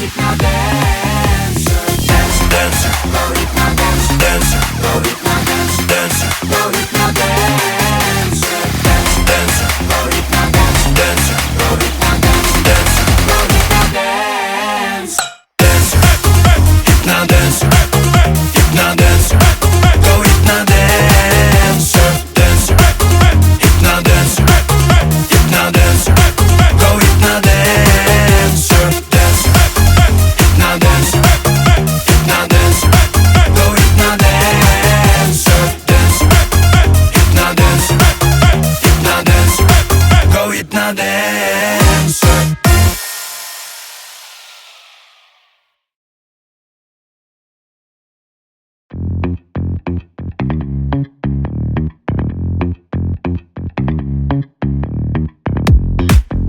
hypno dancer, dancer, go hypno dancer, dancer, go hypno dancer, dancer, go hypno dancer, dancer, go hypno dancer, dancer, go hypno dancer, dancer, go hypno dance, dancer, hypno dancer, hypno dancer, go hypno dancer, dancer, hypno dancer, hypno dancer, go hypno dancer, dancer, hypno dancer, hypno dancer, go hypno dancer, dancer, hypno dancer, hypno dancer, go hypno dancer.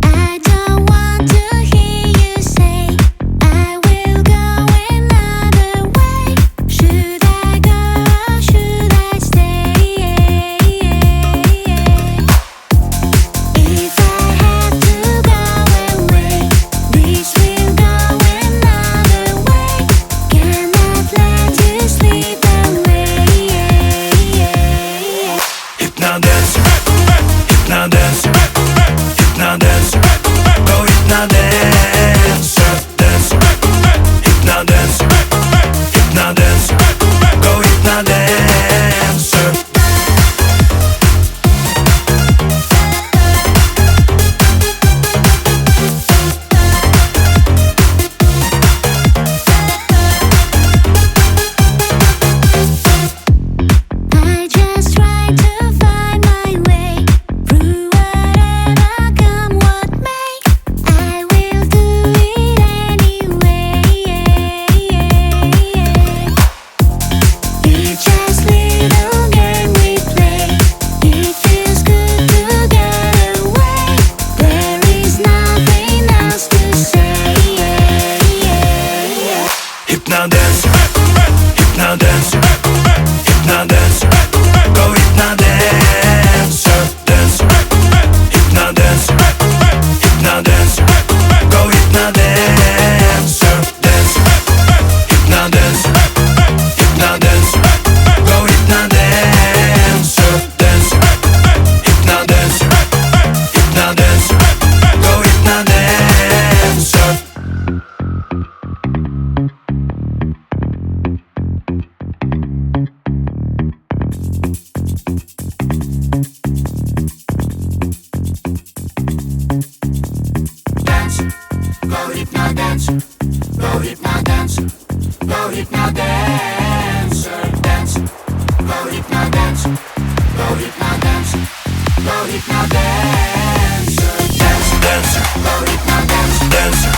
I don't want to hear you say I will go another way. Should I go or should I stay? If I have to go away, this will go another way. Cannot let you sleep away. Hypno dancer, hypno dancer, hypno dancer, go hypno dancer, dancer, hypno dancer, hypno dancer, go hypno dancer. I just try to find my way through whatever come what may. I will do it anyway. It's just little game we play. It feels good to get away. There is nothing else to say. Hypno dancer, hypno dancer, hypno dancer, go hypno dancer, dancer, hypno dancer, hypno dancer, go hypno dancer, dancer, hypno dancer, hypno dancer, go hypno dancer, dancer, hypno dancer, hypno dancer, go hypno dancer. Dancer, go hypno dancer, go hypno dancer, go hypno dancer, dancer, go hypno dancer, go hypno dancer, go hypno dancer, dancer, dancer, go hypno dancer, dancer,